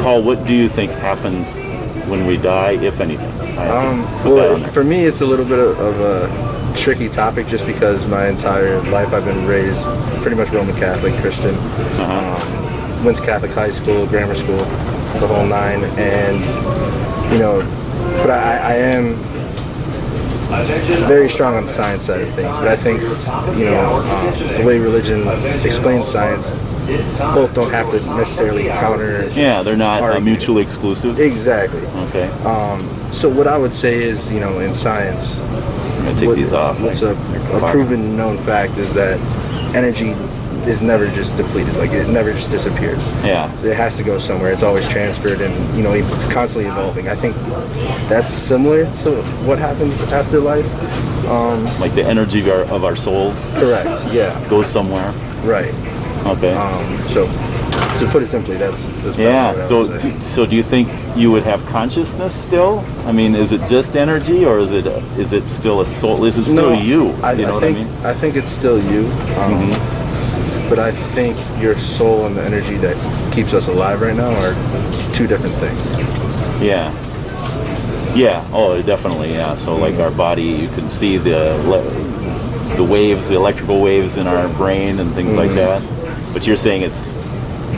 Paul, what do you think happens when we die, if anything? Well, for me, it's a little bit of a tricky topic just because my entire life I've been raised pretty much Roman Catholic, Christian. Went to Catholic high school, grammar school, the whole nine, and but I am very strong on the science side of things. But I think the way religion explains science, both don't have to necessarily counter. Yeah, they're not mutually exclusive. Exactly. Okay. So what I would say is, in science, I'm gonna take these off. What's a proven known fact is that energy is never just depleted. Like, it never just disappears. Yeah. It has to go somewhere. It's always transferred and constantly evolving. I think that's similar to what happens after life. Like the energy of our souls. Correct. Yeah. Goes somewhere. Right. Okay. So to put it simply, that's yeah. what I So would say. so do you think you would have consciousness still? I mean, is it just energy, or is it still a soul? Is it still you? I think it's still you. But I think your soul and the energy that keeps us alive right now are two different things. Yeah. Yeah. Oh, definitely. Yeah. So like our body, you can see the waves, the electrical waves in our brain and things like that. But you're saying it's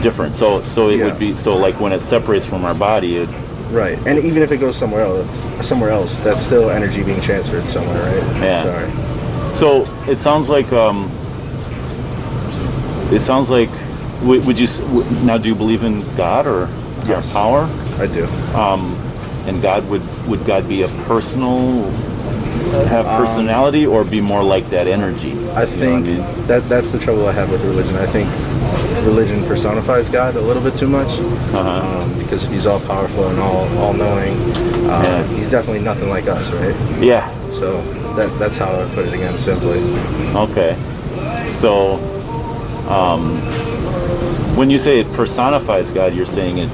different. So it would be like when it separates from our body. Right. And even if it goes somewhere else, that's still energy being transferred somewhere, right? Yeah. Sorry. So it sounds like. Would you now? Do you believe in God or Yes. power? I do. And God would God be a have personality, or be more like that energy? I think that's the trouble I have with religion. I think religion personifies God a little bit too much. Because if he's all powerful and all knowing, he's definitely nothing like us, right? Yeah. So that's how I put it again, simply. Okay. So when you say it personifies God, you're saying it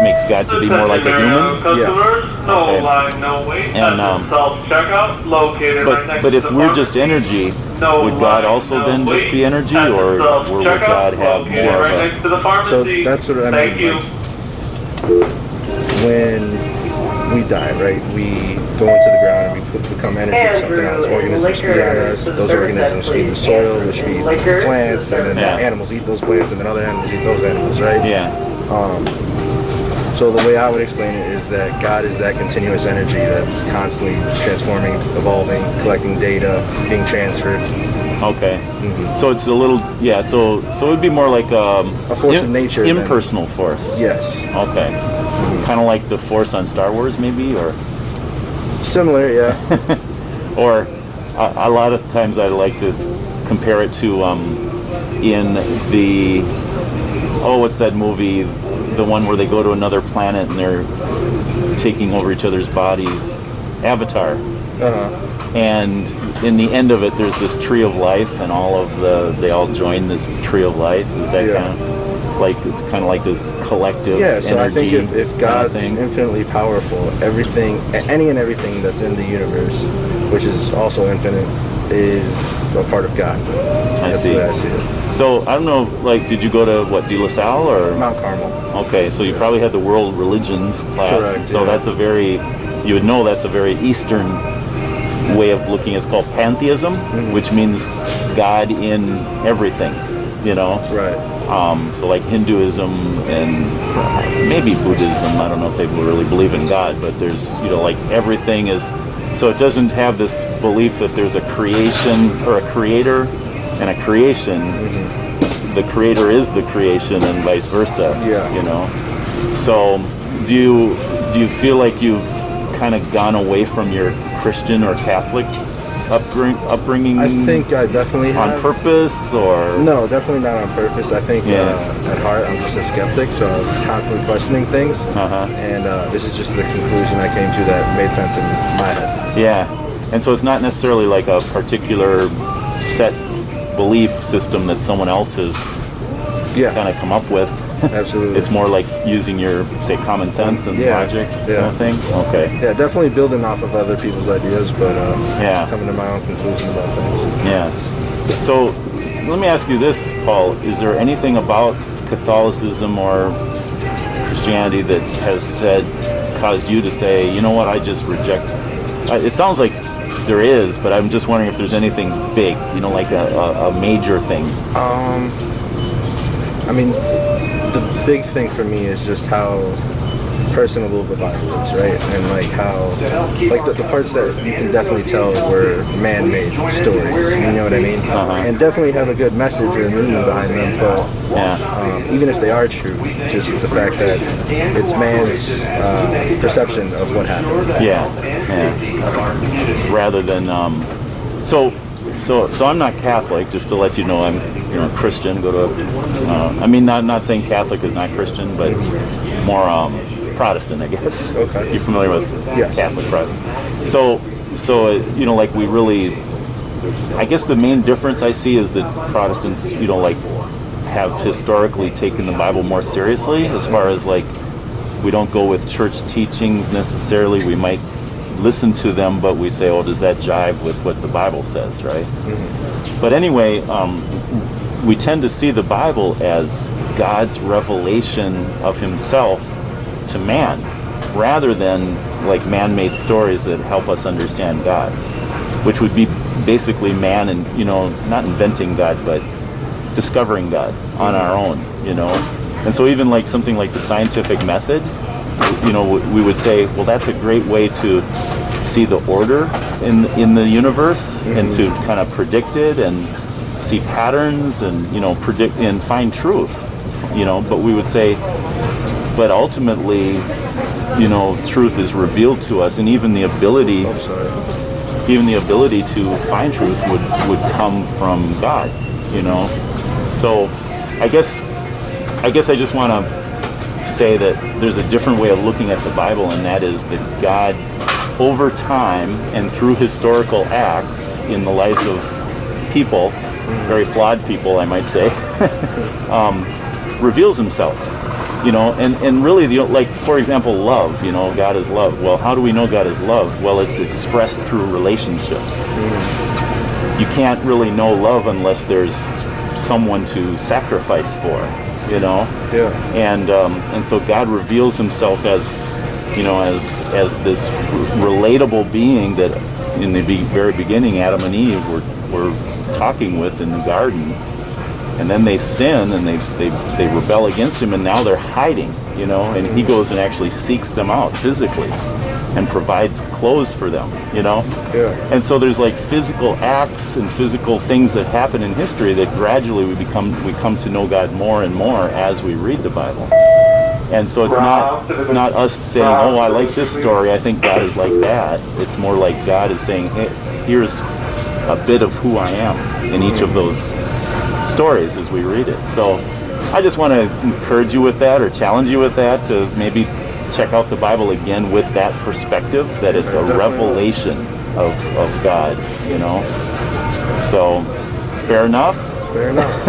makes God to be more like a human? Yeah. No line, no wait. And, self-checkout located right next but to if the we're just pharmacy. energy, No would God line, also no then just wait. be energy, At the or would self-checkout God have located more right of next to the pharmacy. So that's what I mean. Thank you. When we die, right, we go into the ground and we become energy or something else. Organisms feed on us. Those organisms feed the soil, which feed plants, and then animals eat those plants, and then other animals eat those animals, right? Yeah. So the way I would explain it is that God is that continuous energy that's constantly transforming, evolving, collecting data, being transferred. Okay. So it's a little, so it would be more like a force of nature. Impersonal force. Yes. Okay. Kind of like the Force on Star Wars, maybe, or similar, yeah. or a lot of times I like to compare it to in the what's that movie? The one where they go to another planet and they're taking over each other's bodies. Avatar. And in the end of it, there's this tree of life, and they all join this tree of life. Is that kind of like, it's kind of like this collective energy? So I think if God's infinitely powerful, any and everything that's in the universe, which is also infinite, is a part of God. That's the way I see it. So I don't know, like, did you go to De La Salle or Mount Carmel? Okay, so you probably had the world religions class. Correct, so that's you would know that's a very Eastern way of looking. It's called pantheism, which means God in everything, Right. So like Hinduism and maybe Buddhism, I don't know if they really believe in God, but there's, like everything is, so it doesn't have this belief that there's a creation or a creator and a creation. The creator is the creation and vice versa. So do you feel like you've kind of gone away from your Christian or Catholic upbringing? I think I definitely have. On purpose, or? No, definitely not on purpose. I think at heart I'm just a skeptic, so I was constantly questioning things. And this is just the conclusion I came to that made sense in my head. Yeah, and so it's not necessarily like a particular set belief system that someone else has kind of come up with. Absolutely. It's more like using your, say, common sense and logic kind of thing? Okay. Yeah, definitely building off of other people's ideas, but coming to my own conclusion about things. Yeah. So let me ask you this, Paul. Is there anything about Catholicism or Christianity that has caused you to say, you know what, I just reject. It sounds like there is, but I'm just wondering if there's anything big, like a major thing. I mean, the big thing for me is just how personable the Bible is, right? And like how, like the parts that you can definitely tell were man-made stories, you know what I mean? And definitely have a good message or meaning behind them, but even if they are true, just the fact that it's man's perception of what happened. Yeah. Rather than, so I'm not Catholic, just to let you know. I'm Christian. Go to I mean, not saying Catholic is not Christian, but more Protestant, I guess. Okay. You're familiar with Catholic Protestant. So like we really, I guess the main difference I see is that Protestants, like have historically taken the Bible more seriously, as far as like we don't go with church teachings necessarily. We might listen to them, but we say, oh, does that jive with what the Bible says, right? But anyway, we tend to see the Bible as God's revelation of himself to man, rather than like man-made stories that help us understand God, which would be basically man and, not inventing God, but discovering God on our own, And so even like something like the scientific method, we would say, well, that's a great way to see the order in the universe and to kind of predict it and see patterns and, predict and find truth, but we would say, but ultimately, truth is revealed to us, and even the ability to find truth would come from God, So I guess I just want to say that there's a different way of looking at the Bible, and that is that God, over time and through historical acts in the lives of people, very flawed people, I might say, reveals himself. And really, like, for example, love, God is love. Well, how do we know God is love? Well, it's expressed through relationships. You can't really know love unless there's someone to sacrifice for, And so God reveals himself as, as this relatable being that in the very beginning, Adam and Eve were talking with in the garden. And then they sin and they rebel against him, and now they're hiding, and he goes and actually seeks them out physically and provides clothes for them, And so there's like physical acts and physical things that happen in history that gradually we come to know God more and more as we read the Bible. And so it's not us saying, oh, I like this story, I think God is like that. It's more like God is saying, hey, here's a bit of who I am in each of those stories as we read it. So I just want to encourage you with that, or challenge you with that, to maybe check out the Bible again with that perspective, that it's a revelation of God, So fair enough? Fair enough.